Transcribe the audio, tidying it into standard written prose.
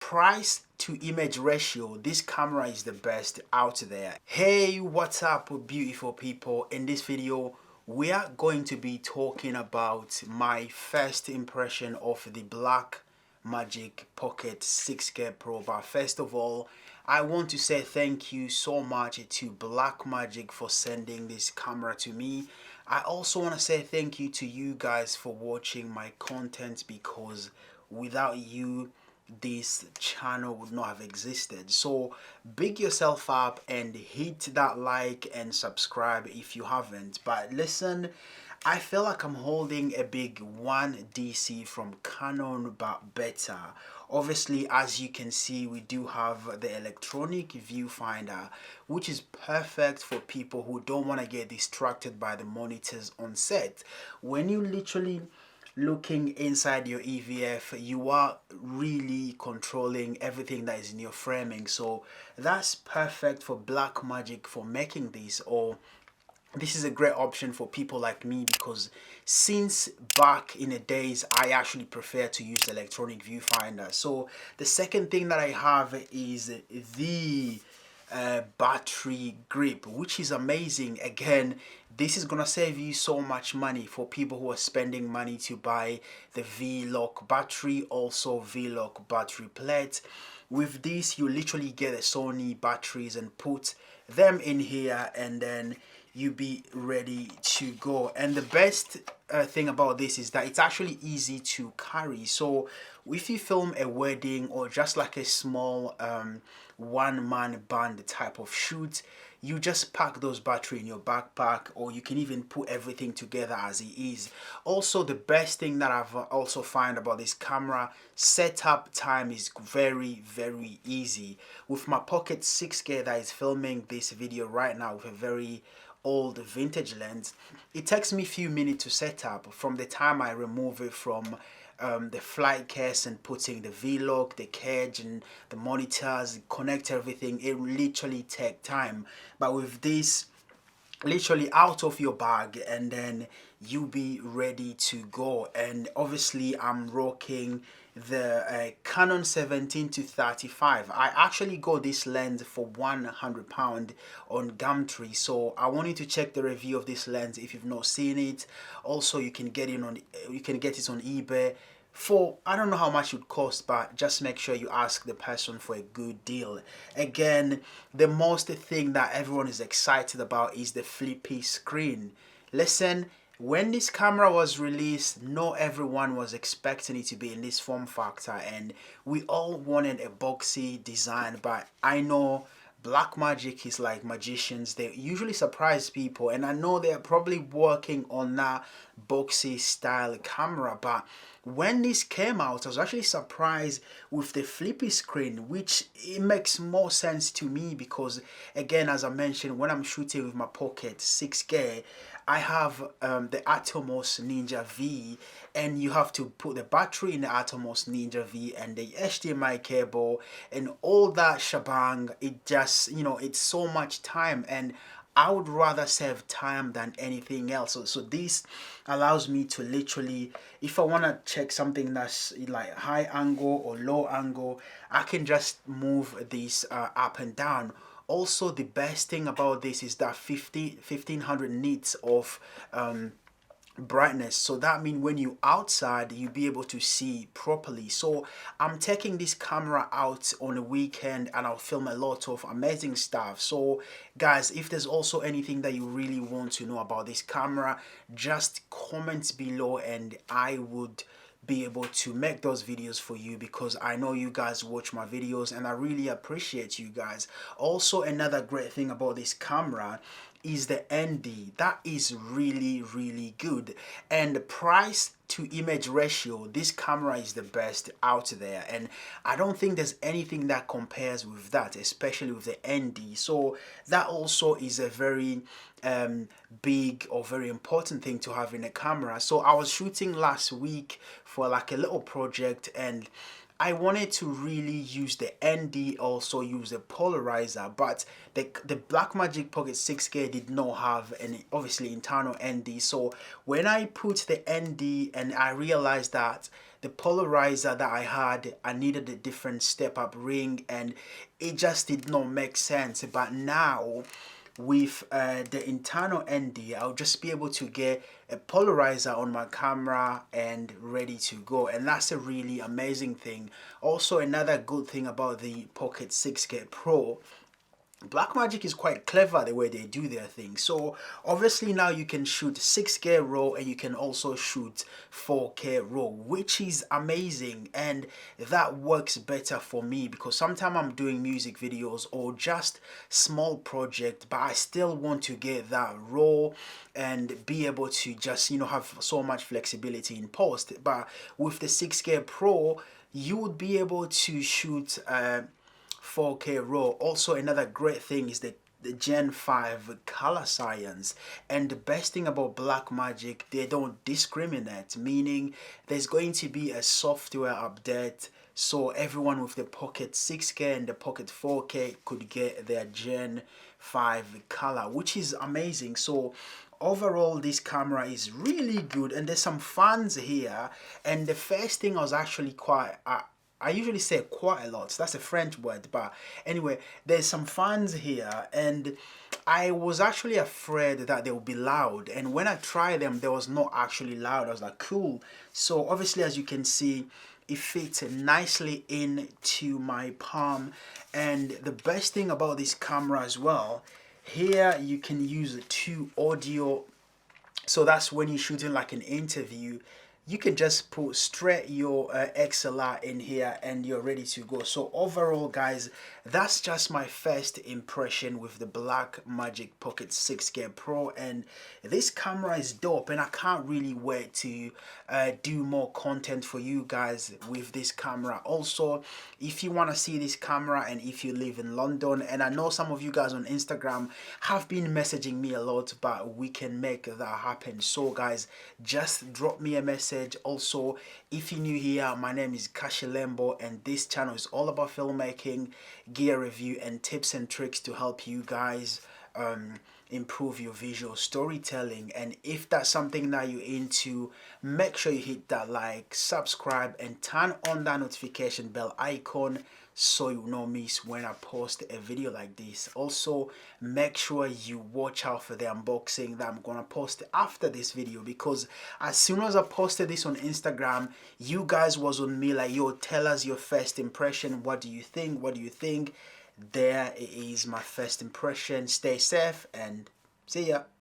price to image ratio, this camera is the best out there. Hey, what's up beautiful people? In this video we are going to be talking about my first impression of the Blackmagic Pocket 6K Pro. But first of all, I want to say thank you so much to Blackmagic for sending this camera to me. I also want to say thank you to you guys for watching my content, because without you this channel would not have existed. So big yourself up and hit that like and subscribe if you haven't. But listen, I feel like I'm holding a big 1DC from Canon, but better. Obviously, as you can see, we do have the electronic viewfinder, which is perfect for people who don't want to get distracted by the monitors on set. When you literally looking inside your EVF, you are really controlling everything that is in your framing. So that's perfect for Blackmagic for making this. Or this is a great option for people like me, because since back in the days I actually prefer to use the electronic viewfinder. So the second thing that I have is the battery grip, which is amazing. Again, this is gonna save you so much money for people who are spending money to buy the V-Lock battery, also V-Lock battery plate. With this, you literally get the Sony batteries and put them in here, and then you be ready to go. And the best thing about this is that it's actually easy to carry. So if you film a wedding or just like a small one-man band type of shoot, you just pack those battery in your backpack, or you can even put everything together as it is. Also, the best thing that I've also found about this camera, setup time is very easy. With my Pocket 6K that is filming this video right now with a very old vintage lens, it takes me a few minutes to set up. From the time I remove it from the flight case and putting the V-Lock, the cage and the monitors, connect everything, it literally takes time. But with this, literally out of your bag and then you be ready to go. And obviously I'm rocking the Canon 17-35. I actually got this lens for £100 on Gumtree, so I want you to check the review of this lens if you've not seen it. Also, you can get it on eBay for, I don't know how much it would cost, but just make sure you ask the person for a good deal. Again, the most thing that everyone is excited about is the flippy screen. Listen, when this camera was released, not everyone was expecting it to be in this form factor, and we all wanted a boxy design. But I know Blackmagic is like magicians, they usually surprise people, and I know they're probably working on that boxy style camera. But when this came out, I was actually surprised with the flippy screen, which it makes more sense to me, because again, as I mentioned, when I'm shooting with my Pocket 6K, I have the Atomos Ninja V, and you have to put the battery in the Atomos Ninja V and the HDMI cable and all that shebang. It just, you know, it's so much time, and I would rather save time than anything else. So this allows me to literally, if I want to check something that's like high angle or low angle, I can just move this up and down. Also, the best thing about this is that 1500 nits of brightness, so that means when you outside you'll be able to see properly. So I'm taking this camera out on a weekend and I'll film a lot of amazing stuff. So guys, if there's also anything that you really want to know about this camera, just comment below and I would be able to make those videos for you, because I know you guys watch my videos and I really appreciate you guys. Also, another great thing about this camera is the ND. That is really good, and the price to image ratio, this camera is the best out there, and I don't think there's anything that compares with that, especially with the ND. So that also is a very big or very important thing to have in a camera. So I was shooting last week for like a little project, and I wanted to really use the ND, also use the polarizer, but the Blackmagic Pocket 6K did not have any, obviously, internal ND. So when I put the ND and I realized that the polarizer that I had, I needed a different step up ring, and it just did not make sense. But now with the internal ND, I'll just be able to get a polarizer on my camera and ready to go, and that's a really amazing thing. Also, another good thing about the Pocket 6K Pro, Blackmagic is quite clever the way they do their thing. So obviously now you can shoot 6K RAW and you can also shoot 4K RAW, which is amazing, and that works better for me because sometimes I'm doing music videos or just small project, but I still want to get that RAW and be able to just, you know, have so much flexibility in post. But with the 6K Pro, you would be able to shoot 4K RAW. Also, another great thing is the Gen 5 color science, and the best thing about Blackmagic, they don't discriminate, meaning there's going to be a software update so everyone with the Pocket 6K and the Pocket 4K could get their Gen 5 color, which is amazing. So overall this camera is really good, and there's some fans here, and the first thing I was actually quite I usually say quite a lot, so that's a French word, but anyway, there's some fans here, and I was actually afraid that they would be loud, and when I tried them, they was not actually loud. I was like, cool. So obviously, as you can see, it fits nicely into my palm, and the best thing about this camera as well, here you can use two audio, so that's when you're shooting like an interview, you can just put straight your XLR in here and you're ready to go. So overall, guys, that's just my first impression with the Blackmagic Pocket 6K Pro, and this camera is dope, and I can't really wait to do more content for you guys with this camera. Also, if you want to see this camera and if you live in London, and I know some of you guys on Instagram have been messaging me a lot, but we can make that happen. So guys, just drop me a message. Also, if you're new here, my name is Kashilembo, and this channel is all about filmmaking, gear review, and tips and tricks to help you guys improve your visual storytelling. And if that's something that you're into, make sure you hit that like, subscribe, and turn on that notification bell icon so you don't miss when I post a video like this. Also, make sure you watch out for the unboxing that I'm gonna post after this video, because as soon as I posted this on Instagram, you guys was on me like, yo, tell us your first impression. What do you think? What do you think? There it is, my first impression. Stay safe and see ya.